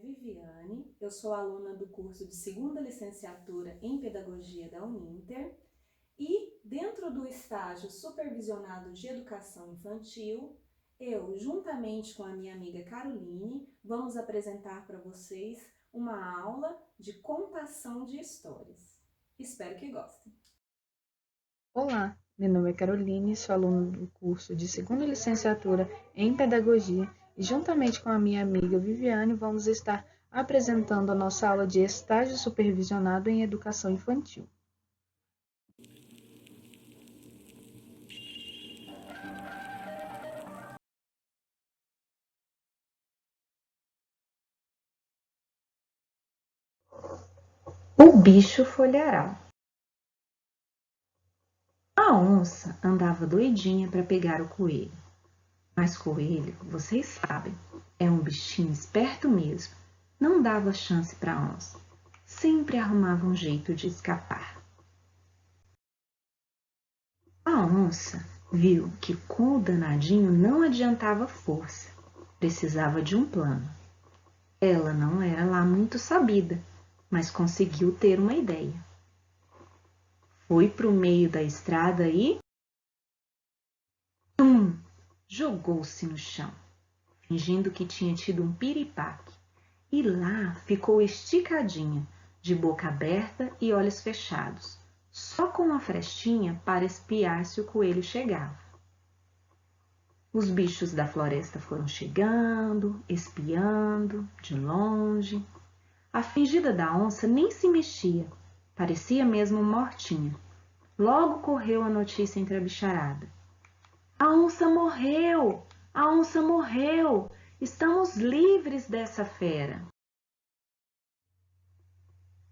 Viviane, eu sou aluna do curso de segunda licenciatura em Pedagogia da Uninter e, dentro do estágio supervisionado de Educação Infantil, eu, juntamente com a minha amiga Caroline, vamos apresentar para vocês uma aula de contação de histórias. Espero que gostem! Olá, meu nome é Caroline, sou aluna do curso de segunda licenciatura em Pedagogia e, juntamente com a minha amiga Viviane, vamos estar apresentando a nossa aula de estágio supervisionado em Educação Infantil. O bicho folharal. A onça andava doidinha para pegar o coelho. Mas coelho, vocês sabem, é um bichinho esperto mesmo. Não dava chance para a onça. Sempre arrumava um jeito de escapar. A onça viu que com o danadinho não adiantava força. Precisava de um plano. Ela não era lá muito sabida, mas conseguiu ter uma ideia. Foi para o meio da estrada e... tum! Jogou-se no chão, fingindo que tinha tido um piripaque. E lá ficou esticadinha, de boca aberta e olhos fechados, só com uma frestinha para espiar se o coelho chegava. Os bichos da floresta foram chegando, espiando, de longe. A fingida da onça nem se mexia, parecia mesmo mortinha. Logo correu a notícia entre a bicharada. A onça morreu! A onça morreu! Estamos livres dessa fera!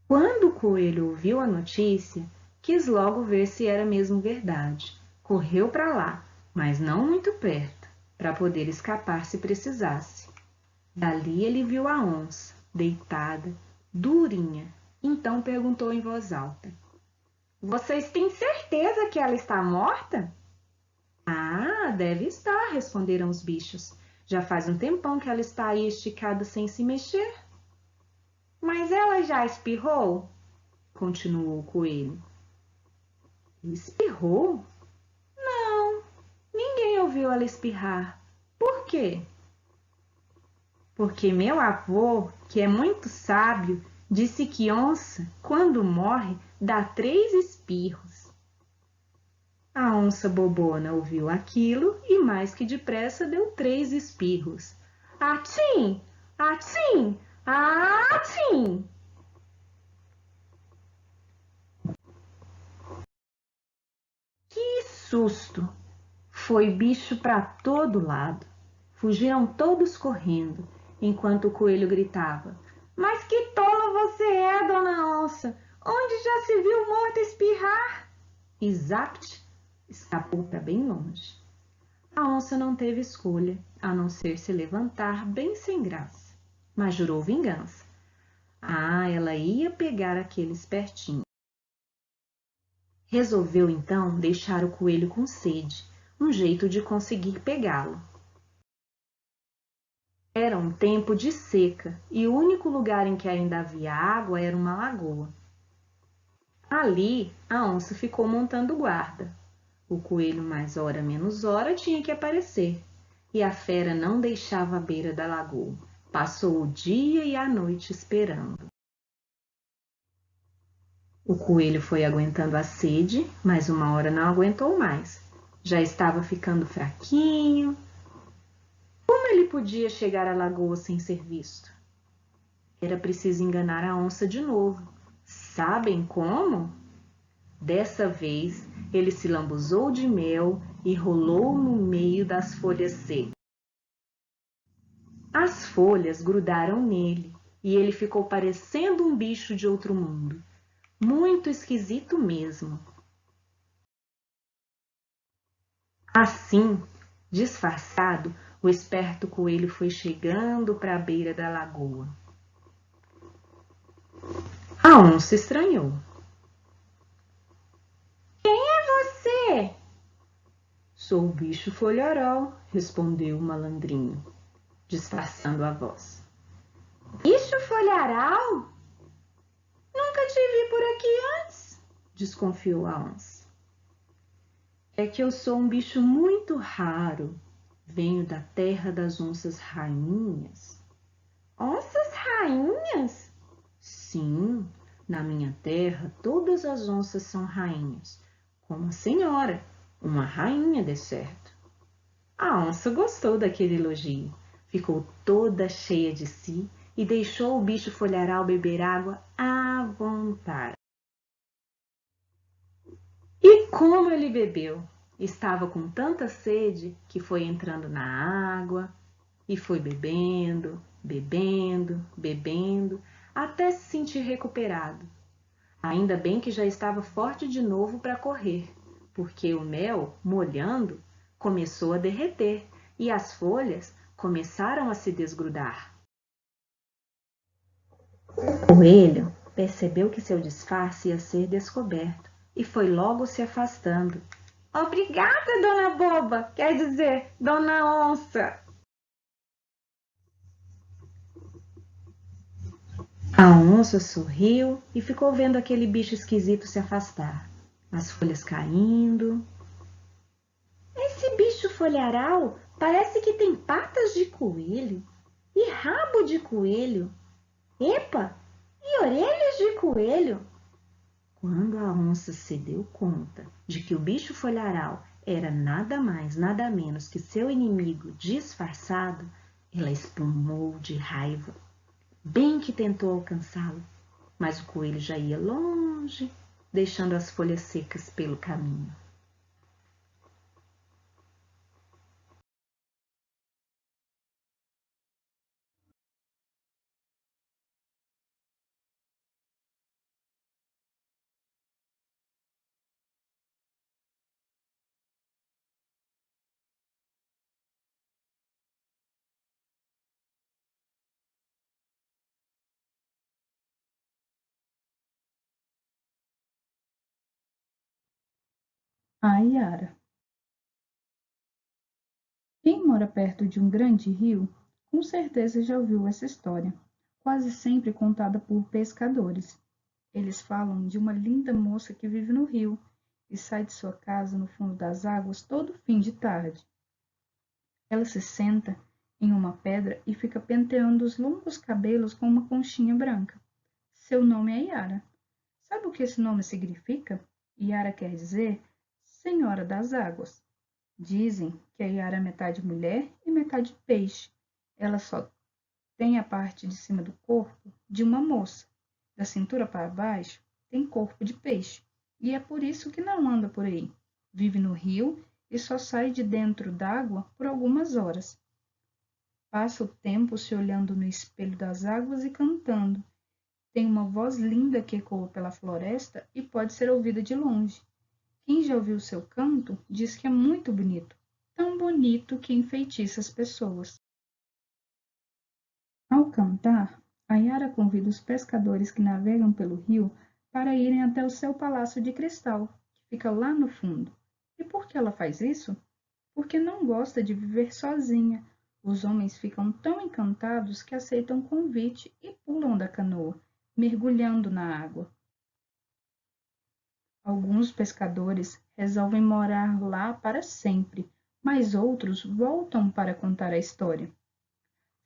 Quando o coelho ouviu a notícia, quis logo ver se era mesmo verdade. Correu para lá, mas não muito perto, para poder escapar se precisasse. Dali ele viu a onça, deitada, durinha. Então perguntou em voz alta: "Vocês têm certeza que ela está morta?" "Ah, deve estar", responderam os bichos. "Já faz um tempão que ela está aí esticada sem se mexer." "Mas ela já espirrou?" continuou o coelho. "Espirrou? Não, ninguém ouviu ela espirrar. Por quê?" "Porque meu avô, que é muito sábio, disse que onça, quando morre, dá 3 espirros." A onça bobona ouviu aquilo e mais que depressa deu 3 espirros. Atim! Atim! Atim! Que susto! Foi bicho para todo lado. Fugiram todos correndo, enquanto o coelho gritava: "Mas que tola você é, dona onça! Onde já se viu morto espirrar?" E zapt, escapou para bem longe. A onça não teve escolha, a não ser se levantar bem sem graça, mas jurou vingança. Ela ia pegar aquele espertinho. Resolveu então deixar o coelho com sede, um jeito de conseguir pegá-lo. Era um tempo de seca e o único lugar em que ainda havia água era uma lagoa. Ali, a onça ficou montando guarda. O coelho, mais hora menos hora, tinha que aparecer. E a fera não deixava a beira da lagoa. Passou o dia e a noite esperando. O coelho foi aguentando a sede, mas uma hora não aguentou mais. Já estava ficando fraquinho. Como ele podia chegar à lagoa sem ser visto? Era preciso enganar a onça de novo. Sabem como? Dessa vez, ele se lambuzou de mel e rolou no meio das folhas secas. As folhas grudaram nele e ele ficou parecendo um bicho de outro mundo. Muito esquisito mesmo. Assim, disfarçado, o esperto coelho foi chegando para a beira da lagoa. A onça estranhou. "Quem é você?" "Sou o bicho folharal", respondeu o malandrinho, disfarçando a voz. Bicho folharal? Nunca te vi por aqui antes, desconfiou a onça. É que eu sou um bicho muito raro. Venho da terra das onças rainhas. Onças rainhas? Sim, na minha terra todas as onças são rainhas, como a senhora, uma rainha de certo. A onça gostou daquele elogio, ficou toda cheia de si e deixou o bicho folharal beber água à vontade. E como ele bebeu! Estava com tanta sede que foi entrando na água e foi bebendo, bebendo, bebendo, até se sentir recuperado. Ainda bem que já estava forte de novo para correr, porque o mel, molhando, começou a derreter e as folhas começaram a se desgrudar. O coelho percebeu que seu disfarce ia ser descoberto e foi logo se afastando. Obrigada, dona Boba, quer dizer, dona Onça. A onça sorriu e ficou vendo aquele bicho esquisito se afastar, as folhas caindo. Esse bicho folharal parece que tem patas de coelho e rabo de coelho. Epa, e orelhas de coelho. Quando a onça se deu conta de que o bicho folharal era nada mais, nada menos que seu inimigo disfarçado, ela espumou de raiva. Bem que tentou alcançá-lo, mas o coelho já ia longe, deixando as folhas secas pelo caminho. A Iara. Quem mora perto de um grande rio, com certeza já ouviu essa história, quase sempre contada por pescadores. Eles falam de uma linda moça que vive no rio e sai de sua casa no fundo das águas todo fim de tarde. Ela se senta em uma pedra e fica penteando os longos cabelos com uma conchinha branca. Seu nome é Iara. Sabe o que esse nome significa? Iara quer dizer Senhora das Águas. Dizem que a Iara é metade mulher e metade peixe. Ela só tem a parte de cima do corpo de uma moça. Da cintura para baixo tem corpo de peixe. E é por isso que não anda por aí. Vive no rio e só sai de dentro d'água por algumas horas. Passa o tempo se olhando no espelho das águas e cantando. Tem uma voz linda que ecoa pela floresta e pode ser ouvida de longe. Quem já ouviu seu canto diz que é muito bonito, tão bonito que enfeitiça as pessoas. Ao cantar, a Iara convida os pescadores que navegam pelo rio para irem até o seu palácio de cristal, que fica lá no fundo. E por que ela faz isso? Porque não gosta de viver sozinha. Os homens ficam tão encantados que aceitam o convite e pulam da canoa, mergulhando na água. Alguns pescadores resolvem morar lá para sempre, mas outros voltam para contar a história,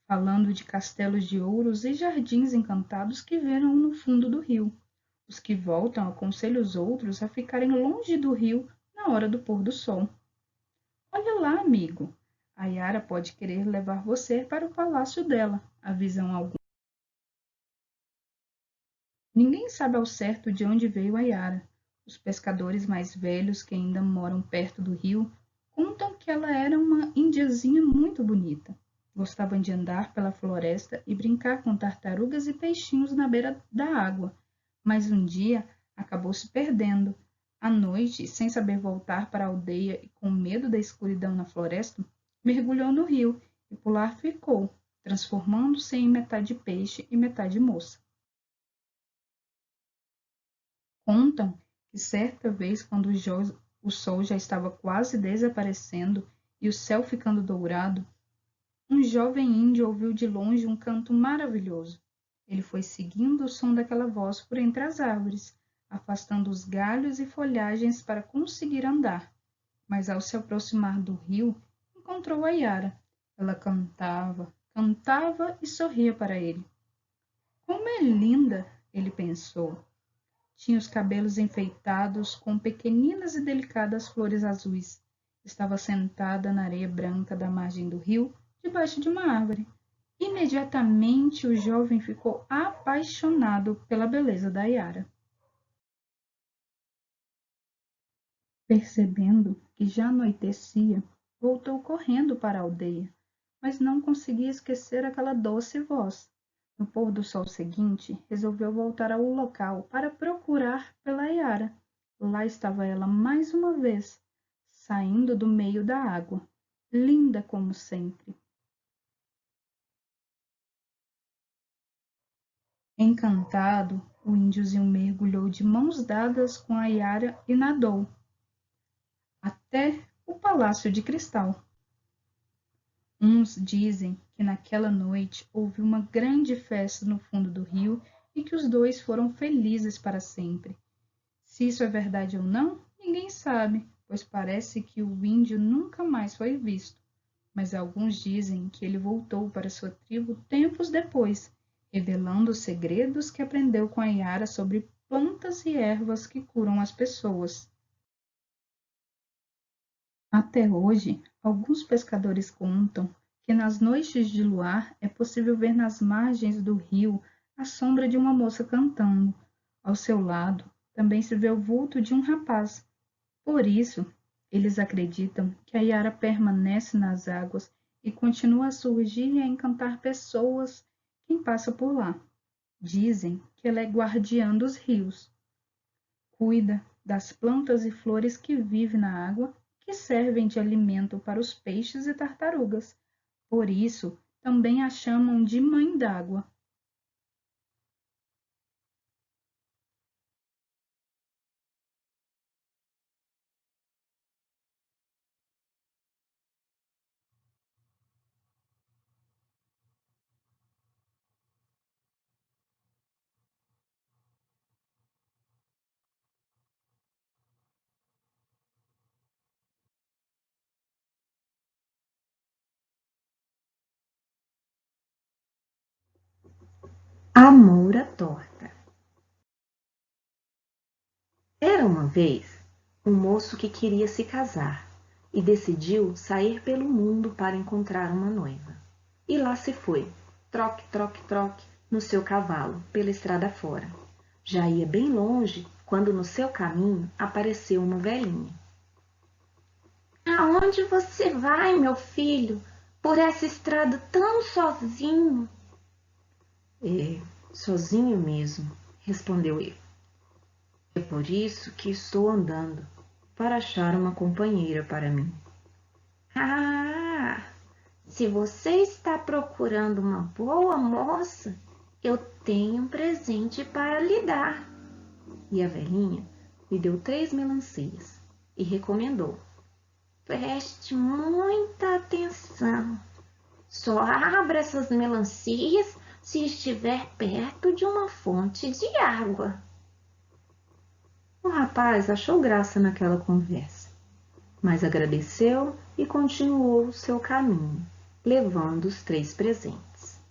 falando de castelos de ouros e jardins encantados que viram no fundo do rio. Os que voltam aconselham os outros a ficarem longe do rio na hora do pôr do sol. Olha lá, amigo, a Iara pode querer levar você para o palácio dela, avisam alguns. Ninguém sabe ao certo de onde veio a Iara. Os pescadores mais velhos que ainda moram perto do rio contam que ela era uma indiazinha muito bonita. Gostavam de andar pela floresta e brincar com tartarugas e peixinhos na beira da água, mas um dia acabou se perdendo. À noite, sem saber voltar para a aldeia e com medo da escuridão na floresta, mergulhou no rio e por lá ficou, transformando-se em metade peixe e metade moça. Contam que certa vez, quando o sol já estava quase desaparecendo e o céu ficando dourado, um jovem índio ouviu de longe um canto maravilhoso. Ele foi seguindo o som daquela voz por entre as árvores, afastando os galhos e folhagens para conseguir andar. Mas ao se aproximar do rio, encontrou a Yara. Ela cantava, cantava e sorria para ele. Como é linda, ele pensou. Tinha os cabelos enfeitados com pequeninas e delicadas flores azuis. Estava sentada na areia branca da margem do rio, debaixo de uma árvore. Imediatamente o jovem ficou apaixonado pela beleza da Yara. Percebendo que já anoitecia, voltou correndo para a aldeia, mas não conseguia esquecer aquela doce voz. No pôr do sol seguinte, resolveu voltar ao local para procurar pela Yara. Lá estava ela mais uma vez, saindo do meio da água, linda como sempre. Encantado, o índiozinho mergulhou de mãos dadas com a Yara e nadou até o Palácio de Cristal. Uns dizem que naquela noite houve uma grande festa no fundo do rio e que os dois foram felizes para sempre. Se isso é verdade ou não, ninguém sabe, pois parece que o índio nunca mais foi visto. Mas alguns dizem que ele voltou para sua tribo tempos depois, revelando os segredos que aprendeu com a Yara sobre plantas e ervas que curam as pessoas. Até hoje, alguns pescadores contam que nas noites de luar é possível ver nas margens do rio a sombra de uma moça cantando. Ao seu lado, também se vê o vulto de um rapaz. Por isso, eles acreditam que a Yara permanece nas águas e continua a surgir e a encantar pessoas quem passa por lá. Dizem que ela é guardiã dos rios. Cuida das plantas e flores que vivem na água, que servem de alimento para os peixes e tartarugas. Por isso, também a chamam de Mãe d'Água. A Moura Torta. Era uma vez um moço que queria se casar e decidiu sair pelo mundo para encontrar uma noiva. E lá se foi, troque, troque, troque, no seu cavalo, pela estrada fora. Já ia bem longe quando no seu caminho apareceu uma velhinha. Aonde você vai, meu filho, por essa estrada tão sozinho? Sozinho mesmo, respondeu ele. É por isso que estou andando, para achar uma companheira para mim. Ah, se você está procurando uma boa moça, eu tenho um presente para lhe dar. E a velhinha lhe deu 3 melancias e recomendou. Preste muita atenção. Só abra essas melancias se estiver perto de uma fonte de água. O rapaz achou graça naquela conversa, mas agradeceu e continuou o seu caminho, levando os 3 presentes.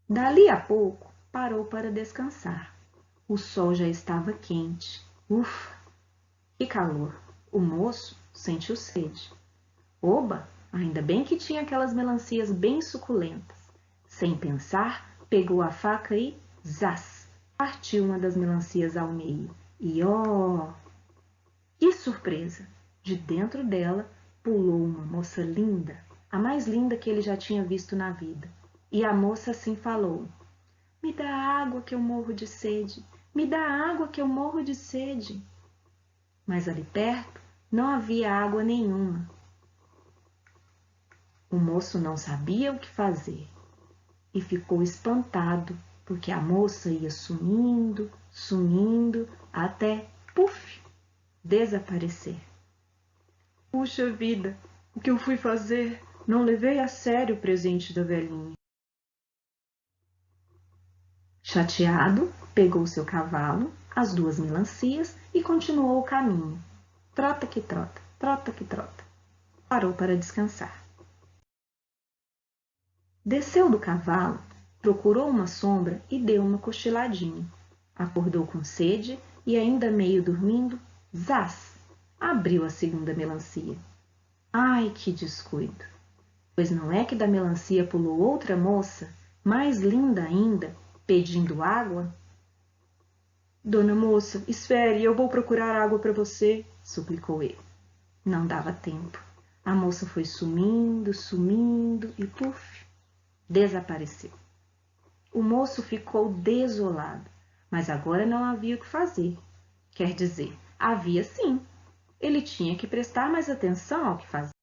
Dali a pouco, parou para descansar. O sol já estava quente. Ufa, que calor! O moço sentiu sede. Oba, ainda bem que tinha aquelas melancias bem suculentas. Sem pensar, pegou a faca e, zás, partiu uma das melancias ao meio. E que surpresa! De dentro dela pulou uma moça linda, a mais linda que ele já tinha visto na vida. E a moça assim falou: Me dá água que eu morro de sede, me dá água que eu morro de sede. Mas ali perto não havia água nenhuma. O moço não sabia o que fazer e ficou espantado, porque a moça ia sumindo, sumindo, até, puf, desaparecer. Puxa vida, o que eu fui fazer? Não levei a sério o presente da velhinha. Chateado, pegou seu cavalo, as 2 melancias e continuou o caminho. Trota que trota, trota que trota. Parou para descansar. Desceu do cavalo, procurou uma sombra e deu uma cochiladinha. Acordou com sede e, ainda meio dormindo, zás! Abriu a 2ª melancia. Ai, que descuido! Pois não é que da melancia pulou outra moça, mais linda ainda, pedindo água? Dona moça, espere, eu vou procurar água para você, suplicou ele. Não dava tempo. A moça foi sumindo, sumindo e, puf, desapareceu. O moço ficou desolado, mas agora não havia o que fazer. Quer dizer, havia sim. Ele tinha que prestar mais atenção ao que fazia.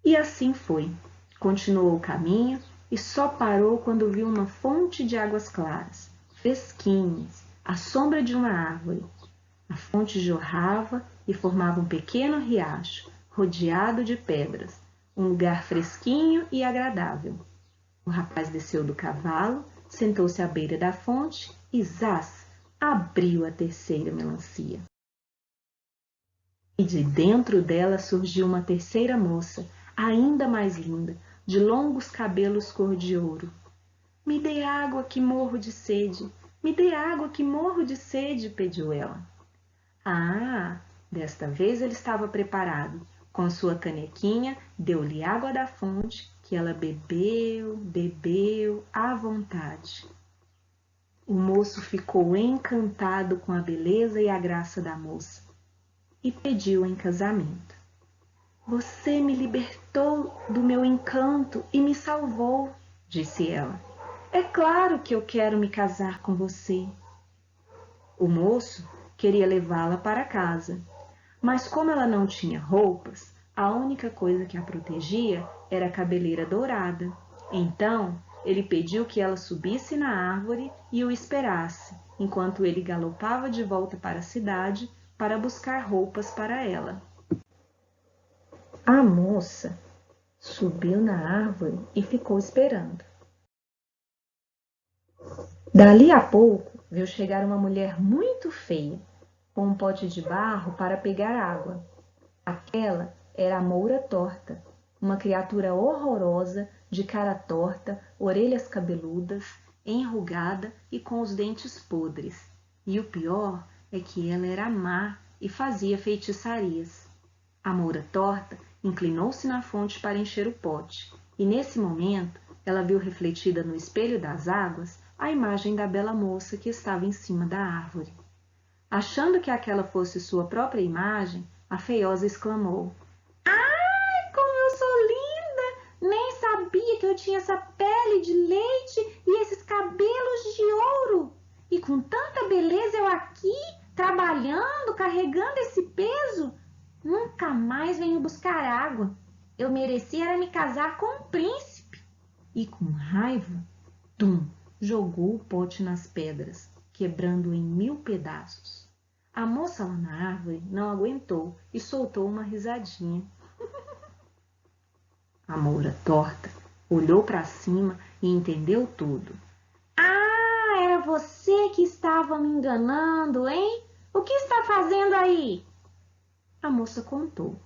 E assim foi. Continuou o caminho e só parou quando viu uma fonte de águas claras, fresquinhas, à sombra de uma árvore. A fonte jorrava e formava um pequeno riacho, rodeado de pedras, um lugar fresquinho e agradável. O rapaz desceu do cavalo, sentou-se à beira da fonte e, zás, abriu a 3ª melancia. E de dentro dela surgiu uma 3ª moça, ainda mais linda, de longos cabelos cor de ouro. Me dê água que morro de sede, me dê água que morro de sede, pediu ela. Ah, desta vez ele estava preparado. Com sua canequinha, deu-lhe água da fonte, que ela bebeu, bebeu à vontade. O moço ficou encantado com a beleza e a graça da moça e pediu em casamento. Você me libertou do meu encanto e me salvou, disse ela. É claro que eu quero me casar com você. O moço queria levá-la para casa, mas como ela não tinha roupas, a única coisa que a protegia era a cabeleira dourada. Então, ele pediu que ela subisse na árvore e o esperasse, enquanto ele galopava de volta para a cidade para buscar roupas para ela. A moça subiu na árvore e ficou esperando. Dali a pouco, viu chegar uma mulher muito feia, com um pote de barro para pegar água. Aquela era a Moura Torta, uma criatura horrorosa, de cara torta, orelhas cabeludas, enrugada e com os dentes podres. E o pior é que ela era má e fazia feitiçarias. A Moura Torta inclinou-se na fonte para encher o pote, e nesse momento ela viu refletida no espelho das águas a imagem da bela moça que estava em cima da árvore. Achando que aquela fosse sua própria imagem, a feiosa exclamou: Ai, como eu sou linda! Nem sabia que eu tinha essa pele de leite e esses cabelos de ouro! E com tanta beleza eu aqui, trabalhando, carregando esse peso! Nunca mais venho buscar água. Eu merecia era me casar com um príncipe. E com raiva, tum, jogou o pote nas pedras, quebrando-o em 1000 pedaços. A moça lá na árvore não aguentou e soltou uma risadinha. A Moura Torta olhou para cima e entendeu tudo. Ah, era você que estava me enganando, hein? O que está fazendo aí? A moça contou.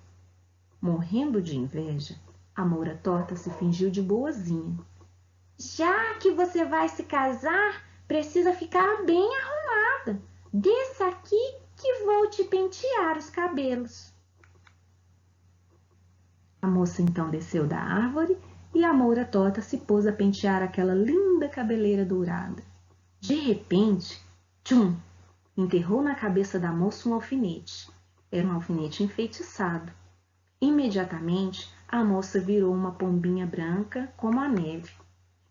Morrendo de inveja, a Moura Torta se fingiu de boazinha. Já que você vai se casar, precisa ficar bem arrumada. Desça aqui que vou te pentear os cabelos. A moça então desceu da árvore e a Moura Torta se pôs a pentear aquela linda cabeleira dourada. De repente, tchum, enterrou na cabeça da moça um alfinete. Era um alfinete enfeitiçado. Imediatamente, a moça virou uma pombinha branca como a neve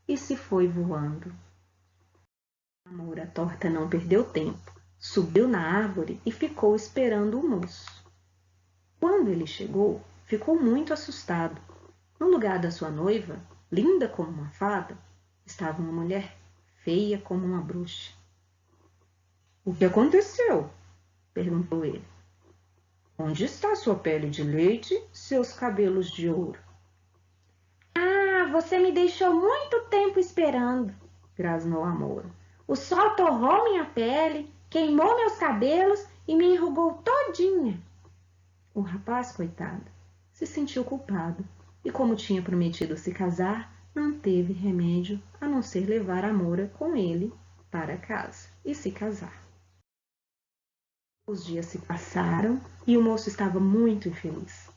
e se foi voando. A Moura Torta não perdeu tempo. Subiu na árvore e ficou esperando o moço. Quando ele chegou, ficou muito assustado. No lugar da sua noiva, linda como uma fada, estava uma mulher feia como uma bruxa. O que aconteceu? Perguntou ele. Onde está sua pele de leite, seus cabelos de ouro? Ah, você me deixou muito tempo esperando, Grasnou a moura. o sol torrou minha pele, queimou meus cabelos e me enrugou todinha. O rapaz, coitado, se sentiu culpado e, como tinha prometido se casar, não teve remédio a não ser levar a moura com ele para casa e se casar. Os dias se passaram e o moço estava muito infeliz.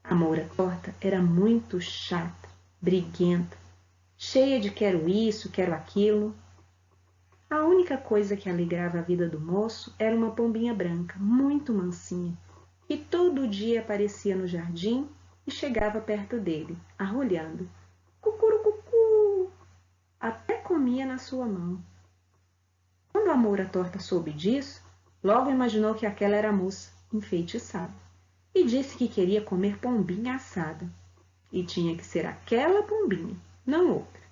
A moura torta era muito chata, briguenta, cheia de quero isso, quero aquilo. A única coisa que alegrava a vida do moço era uma pombinha branca, muito mansinha, que todo dia aparecia no jardim e chegava perto dele, arrulhando. Cucurucucu! Até comia na sua mão. Quando a moura torta soube disso, logo imaginou que aquela era a moça enfeitiçada e disse que queria comer pombinha assada. E tinha que ser aquela pombinha, não outra.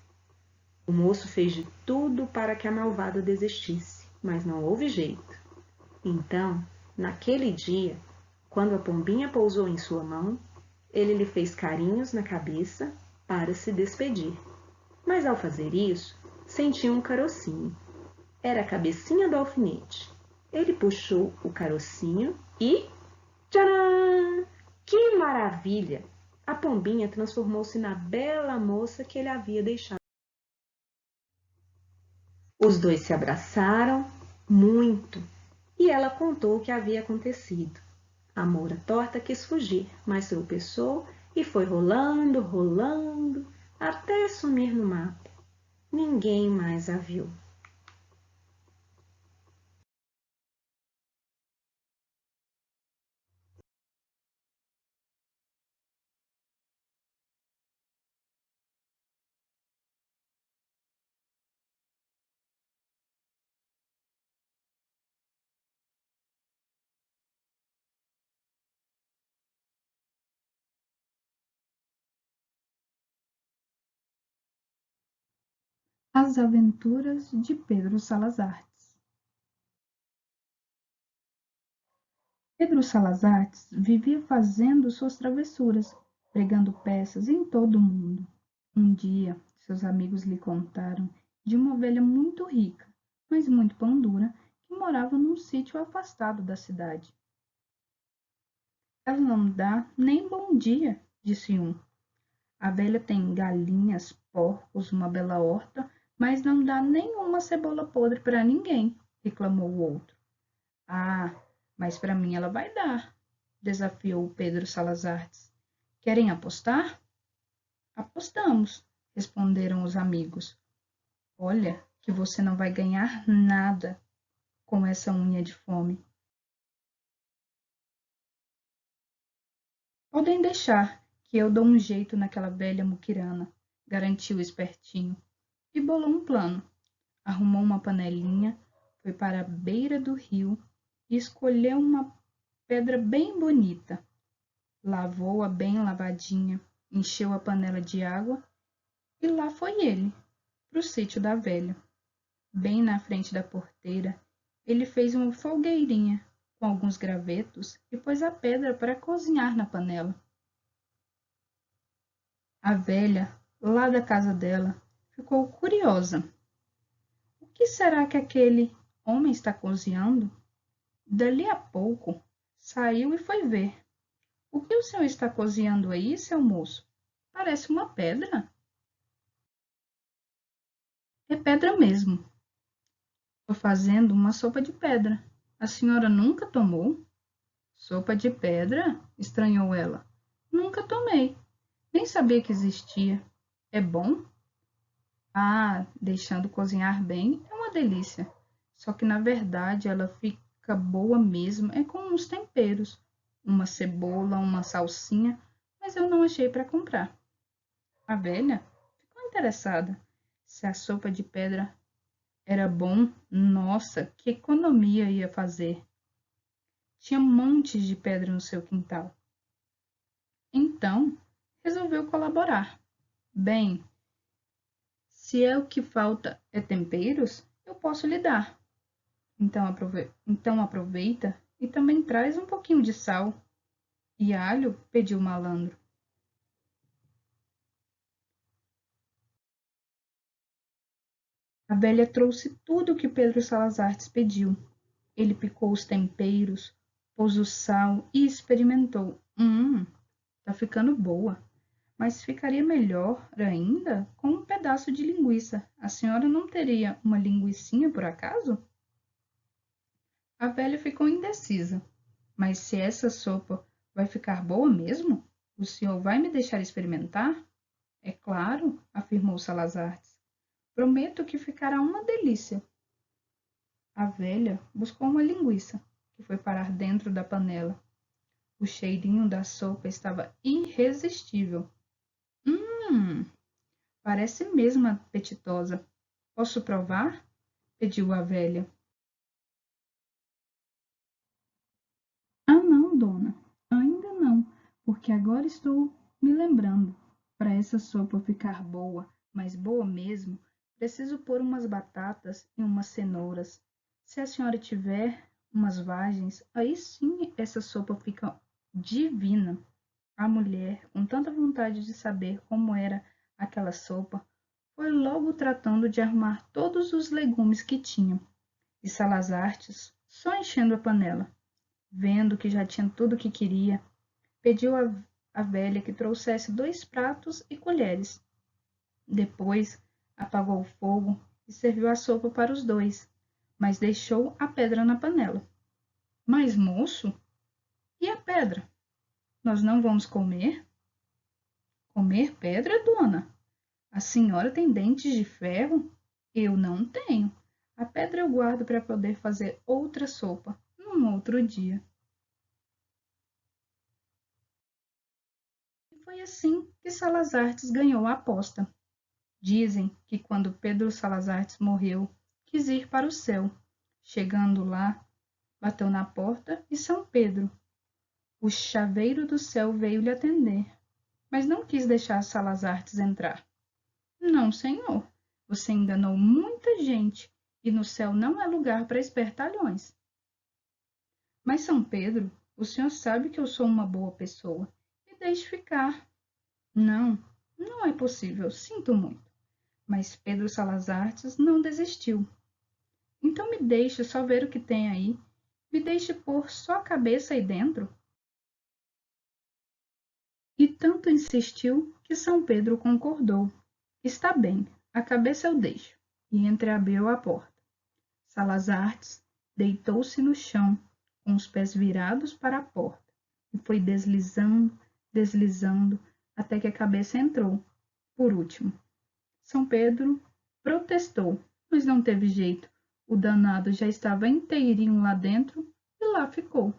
O moço fez de tudo para que a malvada desistisse, mas não houve jeito. Então, naquele dia, quando a pombinha pousou em sua mão, ele lhe fez carinhos na cabeça para se despedir. Mas ao fazer isso, sentiu um carocinho. Era a cabecinha do alfinete. Ele puxou o carocinho e... tcharam! Que maravilha! A pombinha transformou-se na bela moça que ele havia deixado. Os dois se abraçaram muito e ela contou o que havia acontecido. A moura torta quis fugir, mas tropeçou e foi rolando, rolando, até sumir no mato. Ninguém mais a viu. As Aventuras de Pedro Salazartes. Pedro Salazartes vivia fazendo suas travessuras, pregando peças em todo o mundo. Um dia, seus amigos lhe contaram de uma ovelha muito rica, mas muito pão dura, que morava num sítio afastado da cidade. Ela não dá nem bom dia, disse um. A velha tem galinhas, porcos, uma bela horta, mas não dá nenhuma cebola podre para ninguém, reclamou o outro. Ah, mas para mim ela vai dar, desafiou Pedro Salazartes. Querem apostar? Apostamos, responderam os amigos. Olha, que você não vai ganhar nada com essa unha de fome. Podem deixar, que eu dou um jeito naquela velha muquirana, garantiu o espertinho. E bolou um plano. Arrumou uma panelinha, foi para a beira do rio e escolheu uma pedra bem bonita. Lavou-a bem lavadinha, encheu a panela de água e lá foi ele, para o sítio da velha. Bem na frente da porteira, ele fez uma fogueirinha com alguns gravetos e pôs a pedra para cozinhar na panela. A velha, lá da casa dela, ficou curiosa. O que será que aquele homem está cozinhando? Dali a pouco, saiu e foi ver. O que o senhor está cozinhando aí, seu moço? Parece uma pedra. É pedra mesmo. Estou fazendo uma sopa de pedra. A senhora nunca tomou? Sopa de pedra? Estranhou ela. Nunca tomei. Nem sabia que existia. É bom? Ah, deixando cozinhar bem, é uma delícia. Só que na verdade ela fica boa mesmo, é com uns temperos. Uma cebola, uma salsinha, mas eu não achei para comprar. A velha ficou interessada. Se a sopa de pedra era bom, nossa, que economia ia fazer. Tinha montes de pedra no seu quintal. Então, resolveu colaborar. Bem, se é o que falta é temperos, eu posso lhe dar. Então aproveita e também traz um pouquinho de sal. E alho? Pediu o malandro. A velha trouxe tudo o que Pedro Salazartes pediu. Ele picou os temperos, pôs o sal e experimentou. Tá ficando boa. Mas ficaria melhor ainda com um pedaço de linguiça. A senhora não teria uma linguicinha por acaso? A velha ficou indecisa. Mas se essa sopa vai ficar boa mesmo? O senhor vai me deixar experimentar? É claro, afirmou Salazartes. Prometo que ficará uma delícia. A velha buscou uma linguiça, que foi parar dentro da panela. O cheirinho da sopa estava irresistível. Parece mesmo apetitosa. Posso provar? Pediu a velha. Ah, não, dona. Ainda não, porque agora estou me lembrando. Para essa sopa ficar boa, mas boa mesmo, preciso pôr umas batatas e umas cenouras. Se a senhora tiver umas vagens, aí sim essa sopa fica divina. A mulher, com tanta vontade de saber como era aquela sopa, foi logo tratando de arrumar todos os legumes que tinha. E Salazartes, só enchendo a panela. Vendo que já tinha tudo o que queria, pediu à velha que trouxesse 2 pratos e colheres. Depois apagou o fogo e serviu a sopa para os 2, mas deixou a pedra na panela. Mas, moço, e a pedra? Nós não vamos comer? Comer pedra, dona? A senhora tem dentes de ferro? Eu não tenho. A pedra eu guardo para poder fazer outra sopa, num outro dia. E foi assim que Salazartes ganhou a aposta. Dizem que quando Pedro Salazartes morreu, quis ir para o céu. Chegando lá, bateu na porta e São Pedro, o chaveiro do céu, veio lhe atender, mas não quis deixar Salazartes entrar. Não, senhor, você enganou muita gente e no céu não é lugar para espertalhões. Mas, São Pedro, o senhor sabe que eu sou uma boa pessoa. Me deixe ficar. Não, não é possível, sinto muito. Mas Pedro Salazartes não desistiu. Então me deixe só ver o que tem aí. Me deixe pôr só a cabeça aí dentro. E tanto insistiu que São Pedro concordou. Está bem, a cabeça eu deixo. E entreabriu a porta. Salazartes deitou-se no chão, com os pés virados para a porta, e foi deslizando, deslizando, até que a cabeça entrou, por último. São Pedro protestou, mas não teve jeito. O danado já estava inteirinho lá dentro e lá ficou.